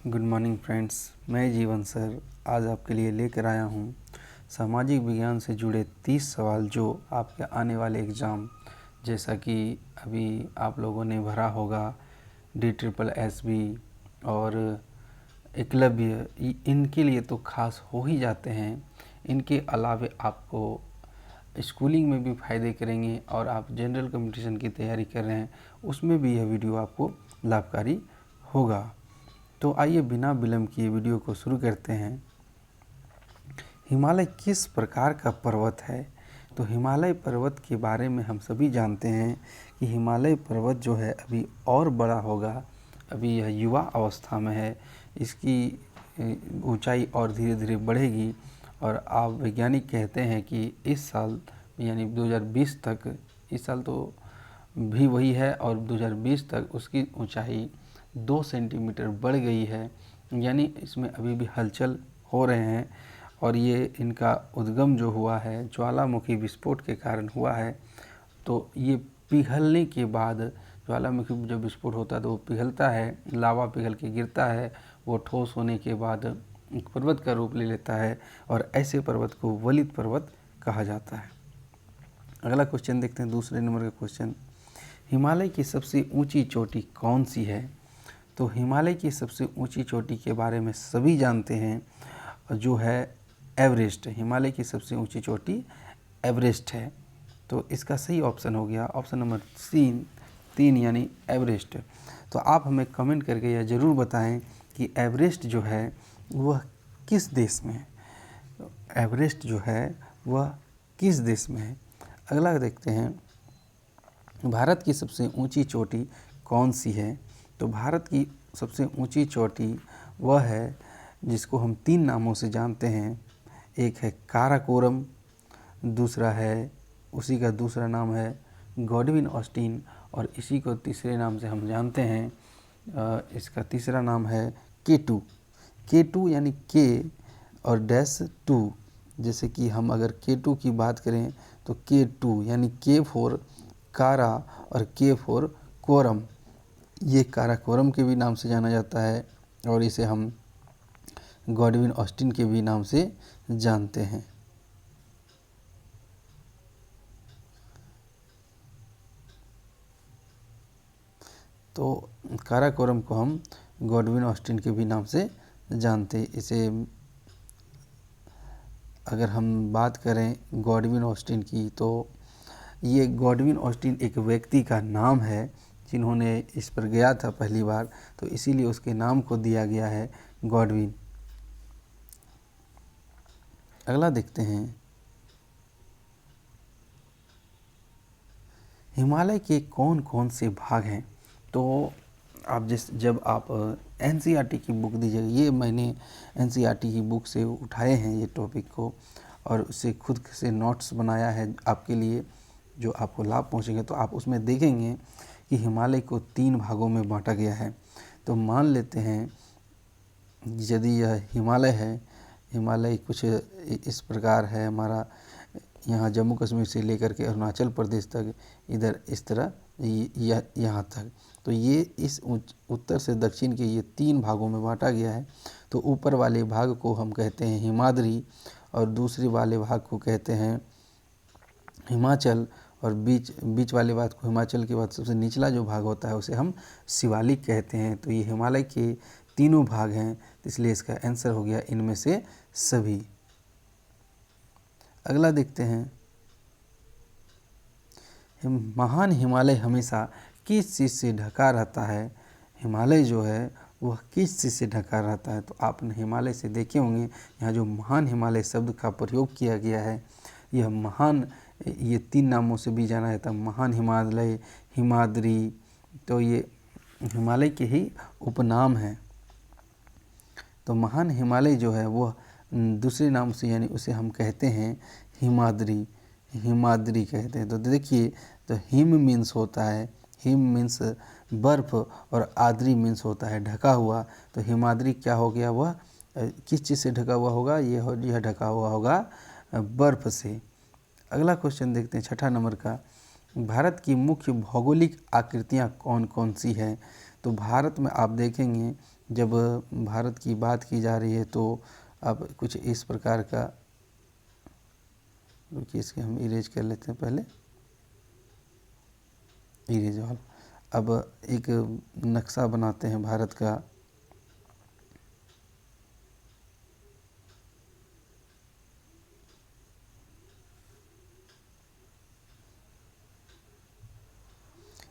Good morning friends, मैं जीवन sir आज आपके लिए लेकर आया हूँ सामाजिक विज्ञान से जुड़े 30 सवाल जो आपके आने वाले एग्ज़ाम, जैसा कि अभी आप लोगों ने भरा होगा DSSB और एकलव्य, इनके लिए तो खास हो ही जाते हैं। इनके अलावे आपको स्कूलिंग में भी फ़ायदे करेंगे और आप जनरल कंपटीशन की तैयारी कर रहे हैं उसमें भी यह वीडियो आपको लाभकारी होगा। तो आइए बिना विलंब किए वीडियो को शुरू करते हैं। हिमालय किस प्रकार का पर्वत है? तो हिमालय पर्वत के बारे में हम सभी जानते हैं कि हिमालय पर्वत जो है अभी और बड़ा होगा। अभी यह युवा अवस्था में है, इसकी ऊंचाई और धीरे धीरे बढ़ेगी और आप वैज्ञानिक कहते हैं कि इस साल यानी 2020 तक, इस साल तो भी वही है और 2020 तक उसकी ऊंचाई 2 सेंटीमीटर बढ़ गई है। यानी इसमें अभी भी हलचल हो रहे हैं और ये इनका उद्गम जो हुआ है ज्वालामुखी विस्फोट के कारण हुआ है। तो ये पिघलने के बाद, ज्वालामुखी जब विस्फोट होता है तो वो पिघलता है, लावा पिघल के गिरता है, वो ठोस होने के बाद एक पर्वत का रूप ले लेता है और ऐसे पर्वत को वलित पर्वत कहा जाता है। अगला क्वेश्चन देखते हैं, दूसरे नंबर का क्वेश्चन, हिमालय की सबसे ऊंची चोटी कौन सी है? तो हिमालय की सबसे ऊंची चोटी के बारे में सभी जानते हैं, जो है एवरेस्ट। हिमालय की सबसे ऊंची चोटी एवरेस्ट है। तो इसका सही ऑप्शन हो गया ऑप्शन नंबर तीन यानी एवरेस्ट। तो आप हमें कमेंट करके यह ज़रूर बताएं कि एवरेस्ट जो है वह किस देश में है। तो एवरेस्ट जो है वह किस देश में है? अगला देखते हैं, भारत की सबसे ऊंची चोटी कौन सी है? तो भारत की सबसे ऊंची चोटी वह है जिसको हम 3 नामों से जानते हैं। एक है काराकोरम, दूसरा है, उसी का दूसरा नाम है गॉडविन ऑस्टिन और इसी को तीसरे नाम से हम जानते हैं, इसका तीसरा नाम है K2। K2 यानी के और डैश 2। जैसे कि हम अगर K2 की बात करें तो K2 यानी K फॉर कारा और K फॉर कोरम। ये काराकोरम के भी नाम से जाना जाता है और इसे हम गॉडविन ऑस्टिन के भी नाम से जानते हैं। तो काराकोरम को हम गॉडविन ऑस्टिन के भी नाम से जानते हैं। इसे अगर हम बात करें गॉडविन ऑस्टिन की, तो ये गॉडविन ऑस्टिन एक व्यक्ति का नाम है जिन्होंने इस पर गया था पहली बार, तो इसीलिए उसके नाम को दिया गया है गॉडविन। अगला देखते हैं, हिमालय के कौन कौन से भाग हैं? तो आप जब आप NCERT की बुक दीजिएगा, ये मैंने NCERT की बुक से उठाए हैं ये टॉपिक को और उससे खुद से नोट्स बनाया है आपके लिए, जो आपको लाभ पहुंचेंगे। तो आप उसमें देखेंगे कि हिमालय को 3 भागों में बांटा गया है। तो मान लेते हैं यदि यह हिमालय है, हिमालय कुछ इस प्रकार है हमारा, यहाँ जम्मू कश्मीर से लेकर के अरुणाचल प्रदेश तक, इधर इस तरह यहाँ तक। तो ये इस उत्तर से दक्षिण के ये 3 भागों में बांटा गया है। तो ऊपर वाले भाग को हम कहते हैं हिमाद्री और दूसरे वाले भाग को कहते हैं हिमाचल और बीच वाले भाग को, हिमाचल के बाद सबसे निचला जो भाग होता है उसे हम शिवालिक कहते हैं। तो ये हिमालय के तीनों भाग हैं, इसलिए इसका आंसर हो गया इनमें से सभी। अगला देखते हैं, महान हिमालय हमेशा किस चीज़ से ढका रहता है? हिमालय जो है वह किस चीज़ से ढका रहता है? तो आपने हिमालय से देखे होंगे, यहाँ जो महान हिमालय शब्द का प्रयोग किया गया है, यह महान, ये 3 नामों से भी जाना जाता है, महान हिमालय, हिमाद्री। तो ये हिमालय के ही उपनाम हैं। तो महान हिमालय जो है वह दूसरे नाम से, यानी उसे हम कहते हैं हिमाद्री, हिमाद्री कहते हैं। तो देखिए, तो हिम मीन्स होता है, हिम मीन्स बर्फ़ और आद्री मीन्स होता है ढका हुआ। तो हिमाद्री क्या हो गया, वह किस चीज़ से ढका हुआ होगा? यह ढका हुआ होगा बर्फ़ से। अगला क्वेश्चन देखते हैं, 6ठा नंबर का, भारत की मुख्य भौगोलिक आकृतियाँ कौन कौन सी हैं? तो भारत में आप देखेंगे जब भारत की बात की जा रही है तो अब कुछ इस प्रकार का, रुकिए इसके हम इरेज कर लेते हैं पहले, इरेज ऑल। अब एक नक्शा बनाते हैं भारत का।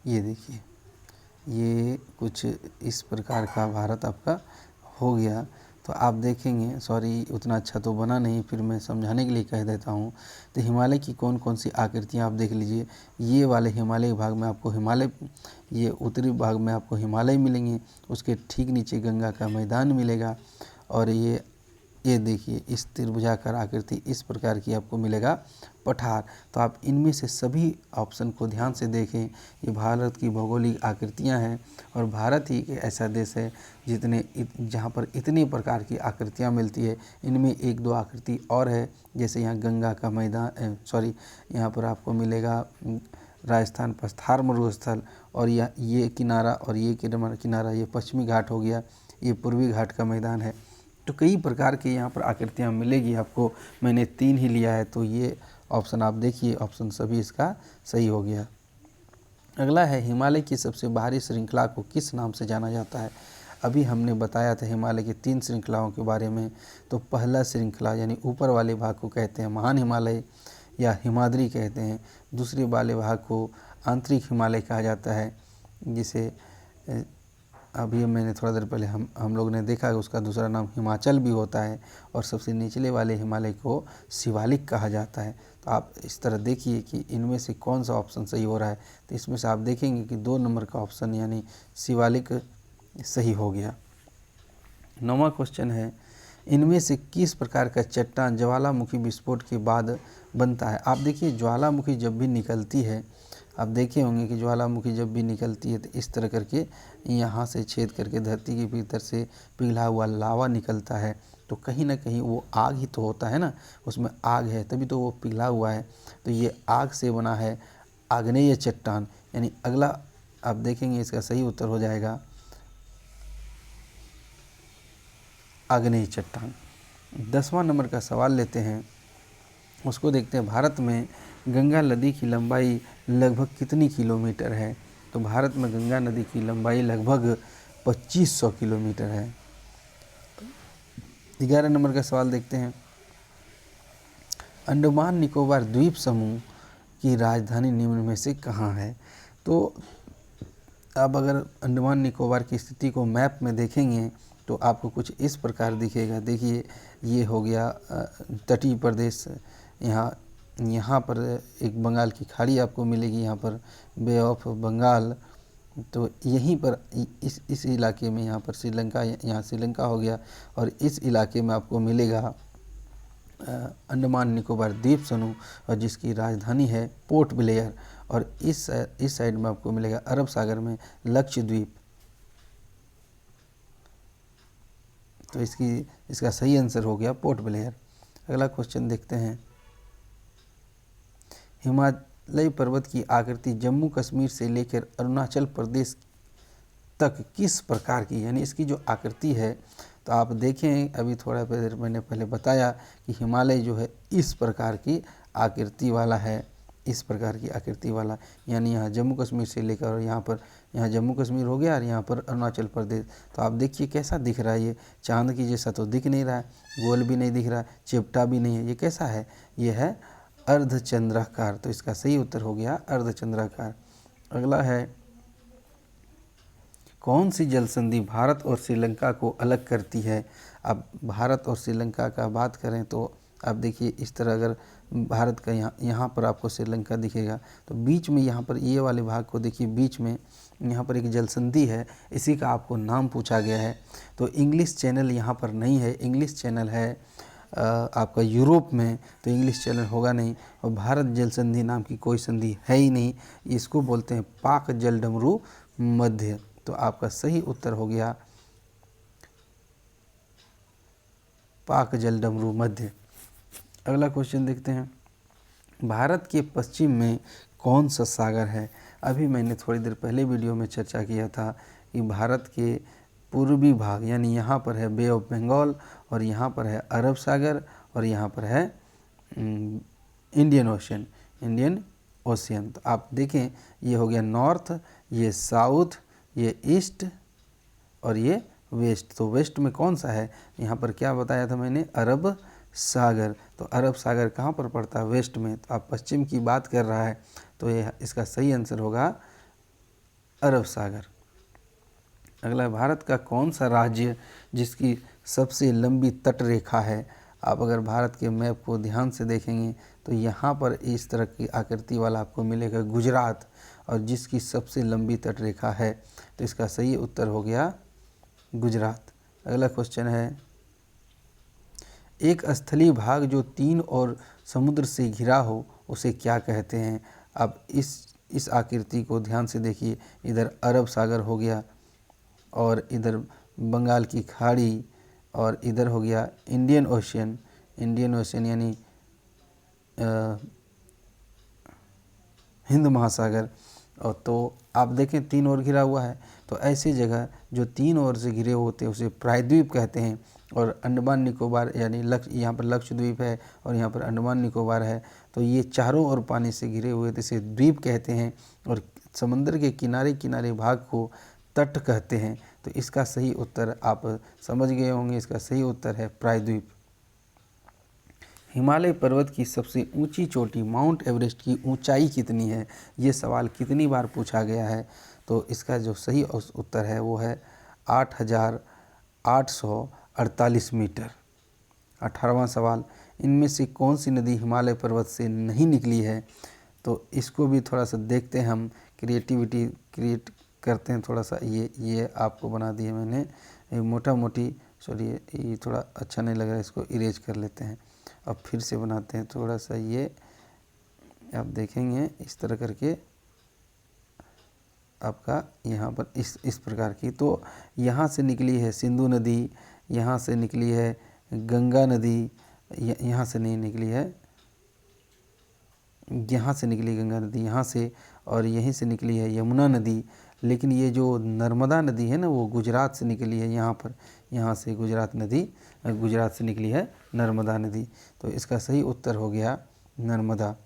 ये देखिए, ये कुछ इस प्रकार का भारत आपका हो गया। तो आप देखेंगे, सॉरी उतना अच्छा तो बना नहीं, फिर मैं समझाने के लिए कह देता हूँ। तो हिमालय की कौन कौन सी आकृतियाँ आप देख लीजिए। ये वाले हिमालय भाग में आपको हिमालय, ये उत्तरी भाग में आपको हिमालय मिलेंगे, उसके ठीक नीचे गंगा का मैदान मिलेगा। और ये देखिए इस त्रिभुजाकार आकृति इस प्रकार की आपको मिलेगा पठार। तो आप इनमें से सभी ऑप्शन को ध्यान से देखें। ये भारत की भौगोलिक आकृतियां हैं और भारत ही एक ऐसा देश है जहाँ पर इतनी प्रकार की आकृतियां मिलती है। इनमें एक दो आकृति और है, जैसे यहाँ गंगा का मैदान, सॉरी यहाँ पर आपको मिलेगा राजस्थान पस्थार मरुस्थल, और ये किनारा और ये किनारा ये पश्चिमी घाट हो गया, ये पूर्वी घाट का मैदान है। तो कई प्रकार की यहाँ पर आकृतियाँ मिलेगी आपको। मैंने 3 ही लिया है, तो ये ऑप्शन आप देखिए, ऑप्शन सभी इसका सही हो गया। अगला है, हिमालय की सबसे बाहरी श्रृंखला को किस नाम से जाना जाता है। अभी हमने बताया था हिमालय की 3 श्रृंखलाओं के बारे में। तो पहला श्रृंखला यानी ऊपर वाले भाग को कहते हैं महान हिमालय या हिमाद्री कहते हैं। दूसरे वाले भाग को आंतरिक हिमालय कहा जाता है, जिसे अभी मैंने थोड़ा देर पहले हम लोग ने देखा कि उसका दूसरा नाम हिमाचल भी होता है। और सबसे निचले वाले हिमालय को शिवालिक कहा जाता है। तो आप इस तरह देखिए कि इनमें से कौन सा ऑप्शन सही हो रहा है। तो इसमें से आप देखेंगे कि 2 नंबर का ऑप्शन यानी शिवालिक सही हो गया। 9वां क्वेश्चन है, इनमें से किस प्रकार का चट्टान ज्वालामुखी विस्फोट के बाद बनता है। आप देखिए ज्वालामुखी जब भी निकलती है, आप देखे होंगे कि ज्वालामुखी जब भी निकलती है तो इस तरह करके यहाँ से छेद करके धरती के भीतर से पिघला हुआ लावा निकलता है। तो कहीं ना कहीं वो आग ही तो होता है ना, उसमें आग है तभी तो वो पिघला हुआ है। तो ये आग से बना है आग्नेय चट्टान, यानी अगला आप देखेंगे इसका सही उत्तर हो जाएगा आग्नेय चट्टान। 10वां नंबर का सवाल लेते हैं, उसको देखते हैं। भारत में गंगा नदी की लंबाई लगभग कितनी किलोमीटर है। तो भारत में गंगा नदी की लंबाई लगभग 2500 किलोमीटर है। 11 नंबर का सवाल देखते हैं, अंडमान निकोबार द्वीप समूह की राजधानी निम्न में से कहाँ है। तो अब अगर अंडमान निकोबार की स्थिति को मैप में देखेंगे तो आपको कुछ इस प्रकार दिखेगा। देखिए ये हो गया तटीय प्रदेश, यहाँ पर एक बंगाल की खाड़ी आपको मिलेगी, यहाँ पर बे ऑफ बंगाल। तो यहीं पर इस इलाके में यहाँ पर श्रीलंका, यहाँ श्रीलंका हो गया। और इस इलाके में आपको मिलेगा अंडमान निकोबार द्वीप समूह, और जिसकी राजधानी है पोर्ट ब्लेयर। और इस साइड में आपको मिलेगा अरब सागर में लक्षद्वीप। तो इसका सही आंसर हो गया पोर्ट ब्लेयर। अगला क्वेश्चन देखते हैं, हिमालय पर्वत की आकृति जम्मू कश्मीर से लेकर अरुणाचल प्रदेश तक किस प्रकार की, यानी इसकी जो आकृति है। तो आप देखें अभी थोड़ा देर मैंने पहले बताया कि हिमालय जो है इस प्रकार की आकृति वाला है, इस प्रकार की आकृति वाला। यानी यहाँ जम्मू कश्मीर से लेकर और यहाँ जम्मू कश्मीर हो गया और यहाँ पर अरुणाचल प्रदेश। तो आप देखिए कैसा दिख रहा है, ये चांद की जैसा तो दिख नहीं रहा है, गोल भी नहीं दिख रहा है, चिपटा भी नहीं है, ये कैसा है, ये है अर्धचंद्राकार। तो इसका सही उत्तर हो गया अर्धचंद्राकार। अगला है, कौन सी जल संधि भारत और श्रीलंका को अलग करती है। अब भारत और श्रीलंका का बात करें तो आप देखिए इस तरह, अगर भारत का यहाँ पर आपको श्रीलंका दिखेगा, तो बीच में यहाँ पर ये वाले भाग को देखिए, बीच में यहाँ पर एक जल संधि है, इसी का आपको नाम पूछा गया है। तो इंग्लिश चैनल यहाँ पर नहीं है, इंग्लिश चैनल है आपका यूरोप में, तो इंग्लिश चैनल होगा नहीं। और भारत जल संधि नाम की कोई संधि है ही नहीं, इसको बोलते हैं पाक जल डमरू मध्य। तो आपका सही उत्तर हो गया पाक जल डमरू मध्य। अगला क्वेश्चन देखते हैं, भारत के पश्चिम में कौन सा सागर है। अभी मैंने थोड़ी देर पहले वीडियो में चर्चा किया था कि भारत के पूर्वी भाग, यानी यहाँ पर है बे ऑफ बंगाल और यहाँ पर है अरब सागर और यहाँ पर है इंडियन ओशियन। तो आप देखें ये हो गया नॉर्थ, ये साउथ, ये ईस्ट और ये वेस्ट। तो वेस्ट में कौन सा है, यहाँ पर क्या बताया था मैंने, अरब सागर। तो अरब सागर कहाँ पर पड़ता है, वेस्ट में। तो आप पश्चिम की बात कर रहा है, तो ये इसका सही आंसर होगा अरब सागर। अगला, भारत का कौन सा राज्य जिसकी सबसे लंबी तट रेखा है। आप अगर भारत के मैप को ध्यान से देखेंगे तो यहाँ पर इस तरह की आकृति वाला आपको मिलेगा गुजरात, और जिसकी सबसे लंबी तट रेखा है। तो इसका सही उत्तर हो गया गुजरात। अगला क्वेश्चन है, एक स्थलीय भाग जो 3 ओर समुद्र से घिरा हो उसे क्या कहते हैं। अब इस आकृति को ध्यान से देखिए, इधर अरब सागर हो गया और इधर बंगाल की खाड़ी और इधर हो गया इंडियन ओशियन यानी हिंद महासागर। और तो आप देखें 3 ओर घिरा हुआ है, तो ऐसी जगह जो 3 ओर से घिरे होते हैं उसे प्रायद्वीप कहते हैं। और अंडमान निकोबार यानी यहाँ पर लक्षद्वीप है और यहाँ पर अंडमान निकोबार है, तो ये चारों ओर पानी से घिरे हुए, तो इसे द्वीप कहते हैं। और समंदर के किनारे किनारे भाग को तट कहते हैं। तो इसका सही उत्तर आप समझ गए होंगे, इसका सही उत्तर है प्रायद्वीप। हिमालय पर्वत की सबसे ऊंची चोटी माउंट एवरेस्ट की ऊंचाई कितनी है, ये सवाल कितनी बार पूछा गया है। तो इसका जो सही उत्तर है वो है 8,848 मीटर। 18वां सवाल, इनमें से कौन सी नदी हिमालय पर्वत से नहीं निकली है। तो इसको भी थोड़ा सा देखते हैं, हम क्रिएटिविटी क्रिएट करते हैं थोड़ा सा। ये आपको बना दिए मैंने मोटा मोटी, सॉरी ये थोड़ा अच्छा नहीं लग रहा है, इसको इरेज कर लेते हैं। अब फिर से बनाते हैं थोड़ा सा, ये आप देखेंगे इस तरह करके आपका यहाँ पर इस प्रकार की। तो यहाँ से निकली है सिंधु नदी, यहाँ से निकली है गंगा नदी, यहाँ से नहीं निकली है, यहाँ से निकली गंगा नदी यहाँ से, और यहीं से निकली है यमुना नदी। लेकिन ये जो नर्मदा नदी है ना, वो गुजरात से निकली है, यहाँ से गुजरात से निकली है नर्मदा नदी। तो इसका सही उत्तर हो गया नर्मदा।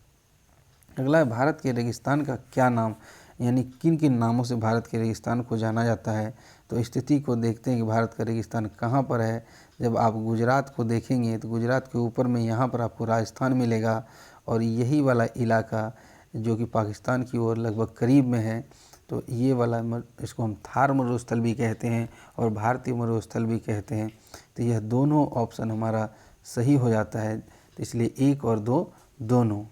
अगला है, भारत के रेगिस्तान का क्या नाम, यानी किन किन नामों से भारत के रेगिस्तान को जाना जाता है। तो स्थिति को देखते हैं कि भारत का रेगिस्तान कहाँ पर है। जब आप गुजरात को देखेंगे तो गुजरात के ऊपर में यहाँ पर आपको राजस्थान मिलेगा, और यही वाला इलाका जो कि पाकिस्तान की ओर लगभग करीब में है, तो ये वाला इसको हम थार मरुस्थल भी कहते हैं और भारतीय मरुस्थल भी कहते हैं। तो यह दोनों ऑप्शन हमारा सही हो जाता है, तो इसलिए 1 और 2 दोनों।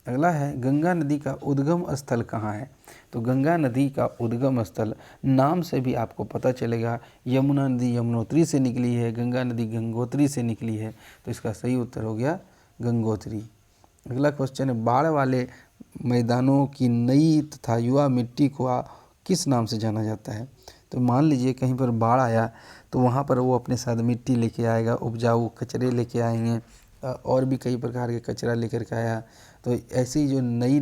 अगला है, गंगा नदी का उद्गम स्थल कहाँ है। तो गंगा नदी का उद्गम स्थल नाम से भी आपको पता चलेगा, यमुना नदी यमुनोत्री से निकली है, गंगा नदी गंगोत्री से निकली है। तो इसका सही उत्तर हो गया गंगोत्री। अगला क्वेश्चन है, बाढ़ वाले मैदानों की नई तथा युवा मिट्टी को किस नाम से जाना जाता है। तो मान लीजिए कहीं पर बाढ़ आया तो वहाँ पर वो अपने साथ मिट्टी लेके आएगा, उपजाऊ कचरे लेके आएंगे, और भी कई प्रकार के कचरा लेकर के आया। तो ऐसी जो नई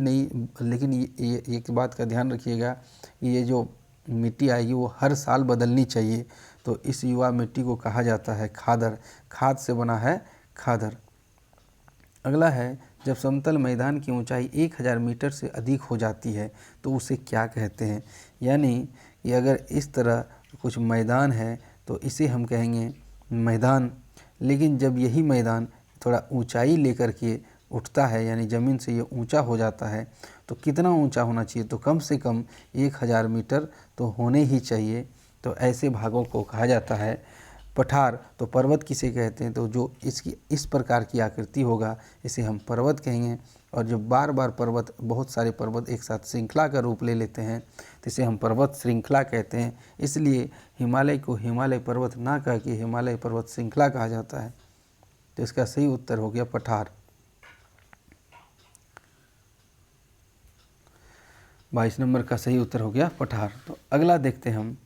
लेकिन ये एक बात का ध्यान रखिएगा, ये जो मिट्टी आएगी वो हर साल बदलनी चाहिए। तो इस युवा मिट्टी को कहा जाता है खादर, खाद से बना है खादर। अगला है, जब समतल मैदान की ऊंचाई 1000 मीटर से अधिक हो जाती है तो उसे क्या कहते हैं। यानी कि अगर इस तरह कुछ मैदान है तो इसे हम कहेंगे मैदान, लेकिन जब यही मैदान थोड़ा ऊंचाई लेकर के उठता है, यानी ज़मीन से ये ऊंचा हो जाता है, तो कितना ऊंचा होना चाहिए, तो कम से कम 1000 मीटर तो होने ही चाहिए। तो ऐसे भागों को कहा जाता है पठार। तो पर्वत किसे कहते हैं, तो जो इसकी इस प्रकार की आकृति होगा इसे हम पर्वत कहेंगे। और जो बार बार पर्वत, बहुत सारे पर्वत एक साथ श्रृंखला का रूप ले लेते हैं तो इसे हम पर्वत श्रृंखला कहते हैं। इसलिए हिमालय को हिमालय पर्वत ना कह के हिमालय पर्वत श्रृंखला कहा जाता है। तो इसका सही उत्तर हो गया पठार। 22 नंबर का सही उत्तर हो गया पठार। तो अगला देखते हैं हम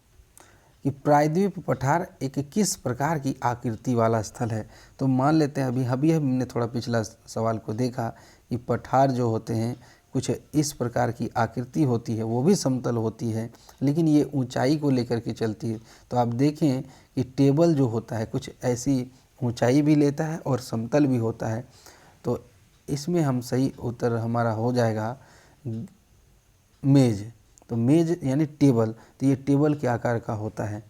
कि प्रायद्वीप पठार एक किस प्रकार की आकृति वाला स्थल है। तो मान लेते हैं अभी हमने थोड़ा पिछला सवाल को देखा कि पठार जो होते हैं कुछ इस प्रकार की आकृति होती है, वो भी समतल होती है, लेकिन ये ऊंचाई को लेकर के चलती है। तो आप देखें कि टेबल जो होता है कुछ ऐसी ऊंचाई भी लेता है और समतल भी होता है। तो इसमें हम सही उत्तर हमारा हो जाएगा मेज। तो मेज यानी टेबल, तो ये टेबल के आकार का होता है।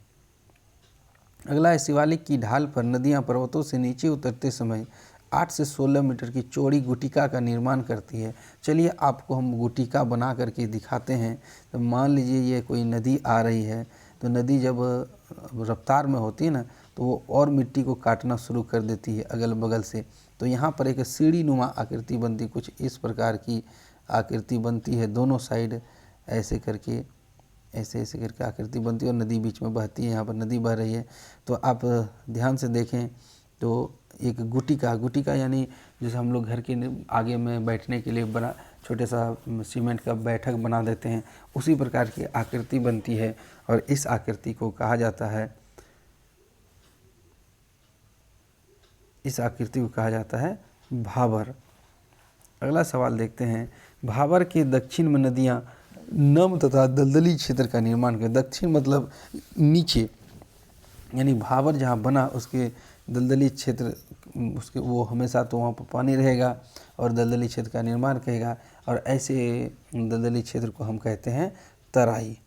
अगला है, शिवालिक की ढाल पर नदियां पर्वतों से नीचे उतरते समय 8 से 16 मीटर की चौड़ी गुटिका का निर्माण करती है। चलिए आपको हम गुटिका बना करके दिखाते हैं। तो मान लीजिए ये कोई नदी आ रही है, तो नदी जब रफ्तार में होती है ना, तो वो और मिट्टी को काटना शुरू कर देती है अगल बगल से। तो यहाँ पर एक सीढ़ी नुमा आकृति बनती, कुछ इस प्रकार की आकृति बनती है, दोनों साइड ऐसे करके, ऐसे ऐसे करके आकृति बनती है और नदी बीच में बहती है। यहाँ पर नदी बह रही है। तो आप ध्यान से देखें तो एक गुटिका यानी जैसे हम लोग घर के आगे में बैठने के लिए बड़ा छोटे सा सीमेंट का बैठक बना देते हैं, उसी प्रकार की आकृति बनती है और इस आकृति को कहा जाता है, इस आकृति को कहा जाता है भाबर। अगला सवाल देखते हैं, भाबर के दक्षिण में नदियाँ नम तथा दलदली क्षेत्र का निर्माण कर। दक्षिण मतलब नीचे, यानी भाबर जहाँ बना उसके दलदली क्षेत्र, उसके वो हमेशा तो वहाँ पर पानी रहेगा और दलदली क्षेत्र का निर्माण करेगा, और ऐसे दलदली क्षेत्र को हम कहते हैं तराई।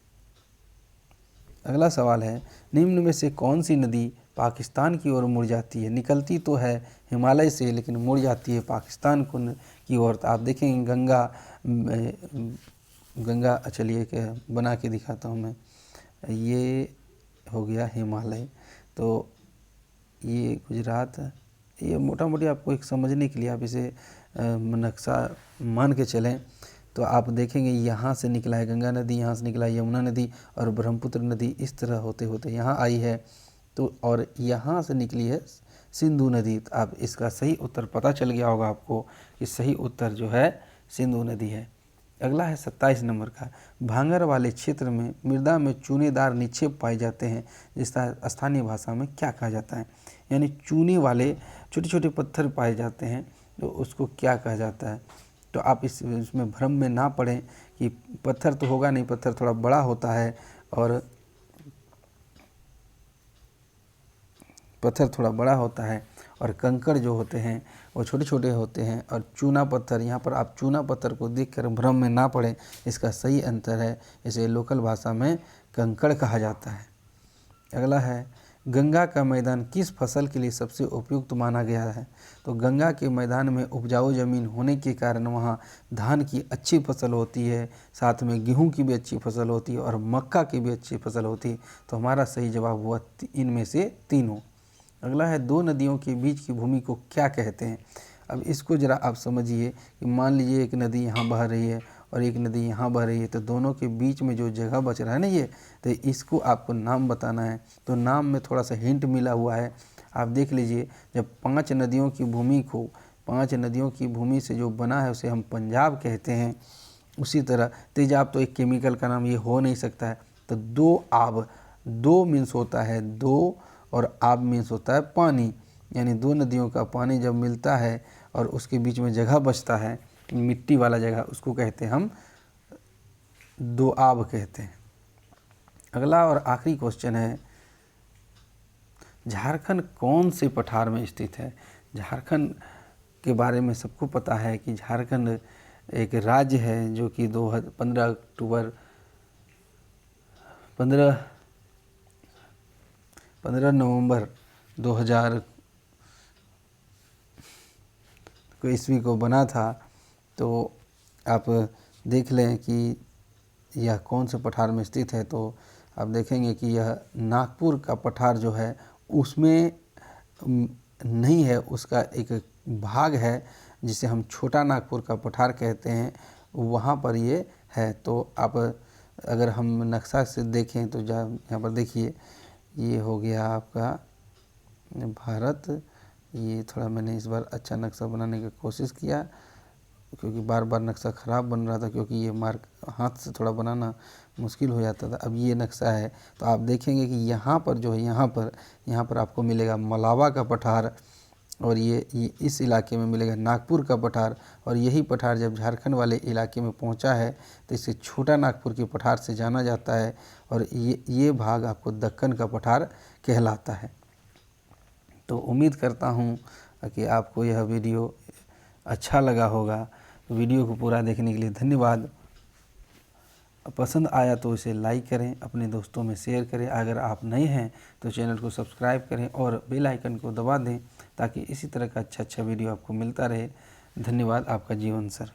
अगला सवाल है, निम्न में से कौन सी नदी पाकिस्तान की ओर मुड़ जाती है? निकलती तो है हिमालय से, लेकिन मुड़ जाती है पाकिस्तान की ओर। तो आप देखेंगे गंगा, चलिए बना के दिखाता हूँ मैं। ये हो गया हिमालय, तो ये गुजरात, ये मोटा मोटी आपको एक समझने के लिए आप इसे नक्शा मान के चलें। तो आप देखेंगे यहाँ से निकला है गंगा नदी, यहाँ से निकला है यमुना नदी और ब्रह्मपुत्र नदी, इस तरह होते होते यहाँ आई है। तो और यहाँ से निकली है सिंधु नदी। तो आप इसका सही उत्तर पता चल गया होगा आपको कि सही उत्तर जो है सिंधु नदी है। अगला है 27 नंबर का, भांगर वाले क्षेत्र में मृदा में चूनेदार निक्षेप पाए जाते हैं, जिसका स्थानीय भाषा में क्या कहा जाता है? यानी चूने वाले छोटे छोटे पत्थर पाए जाते हैं, तो उसको क्या कहा जाता है? तो आप इसमें भ्रम में ना पड़ें कि पत्थर तो होगा नहीं, पत्थर थोड़ा बड़ा होता है और पत्थर थोड़ा बड़ा होता है और कंकड़ जो होते हैं वो छोटे छोटे होते हैं। और चूना पत्थर, यहाँ पर आप चूना पत्थर को देखकर भ्रम में ना पड़ें, इसका सही अंतर है, इसे लोकल भाषा में कंकड़ कहा जाता है। अगला है, गंगा का मैदान किस फसल के लिए सबसे उपयुक्त माना गया है? तो गंगा के मैदान में उपजाऊ ज़मीन होने के कारण वहाँ धान की अच्छी फसल होती है, साथ में गेहूं की भी अच्छी फसल होती है और मक्का की भी अच्छी फसल होती है। तो हमारा सही जवाब हुआ इनमें से तीनों। अगला है, दो नदियों के बीच की भूमि को क्या कहते हैं? अब इसको ज़रा आप समझिए कि मान लीजिए एक नदी यहाँ बह रही है और एक नदी यहाँ बह रही है, तो दोनों के बीच में जो जगह बच रहा है ना ये, तो इसको आपको नाम बताना है। तो नाम में थोड़ा सा हिंट मिला हुआ है, आप देख लीजिए। जब 5 नदियों की भूमि को, 5 नदियों की भूमि से जो बना है उसे हम पंजाब कहते हैं। उसी तरह तेजाब तो एक केमिकल का नाम ये हो नहीं सकता है। तो दो आब, दो मीन्स होता है दो और आब मीन्स होता है पानी, यानी दो नदियों का पानी जब मिलता है और उसके बीच में जगह बचता है मिट्टी वाला जगह, उसको कहते हैं हम दो आब कहते हैं। अगला और आखिरी क्वेश्चन है, झारखंड कौन से पठार में स्थित है? झारखंड के बारे में सबको पता है कि झारखंड एक राज्य है जो कि 15 नवंबर 2000 को ईस्वी को बना था। तो आप देख लें कि यह कौन से पठार में स्थित है। तो आप देखेंगे कि यह नागपुर का पठार जो है उसमें नहीं है, उसका एक भाग है जिसे हम छोटा नागपुर का पठार कहते हैं, वहाँ पर ये है। तो आप अगर हम नक्शा से देखें तो यहाँ पर देखिए, ये हो गया आपका भारत। ये थोड़ा मैंने इस बार अच्छा नक्शा बनाने की कोशिश किया, क्योंकि बार बार नक्शा ख़राब बन रहा था, क्योंकि ये मार्क हाथ से थोड़ा बनाना मुश्किल हो जाता था। अब ये नक्शा है तो आप देखेंगे कि यहाँ पर जो है, यहाँ पर आपको मिलेगा मलावा का पठार, और ये इस इलाके में मिलेगा नागपुर का पठार। और यही पठार जब झारखंड वाले इलाके में पहुंचा है तो इसे छोटा नागपुर के पठार से जाना जाता है और ये भाग आपको दक्कन का पठार कहलाता है। तो उम्मीद करता हूं कि आपको यह वीडियो अच्छा लगा होगा। वीडियो को पूरा देखने के लिए धन्यवाद। पसंद आया तो इसे लाइक करें, अपने दोस्तों में शेयर करें। अगर आप नए हैं तो चैनल को सब्सक्राइब करें और बेल आइकन को दबा दें ताकि इसी तरह का अच्छा वीडियो आपको मिलता रहे। धन्यवाद। आपका जीवन सर।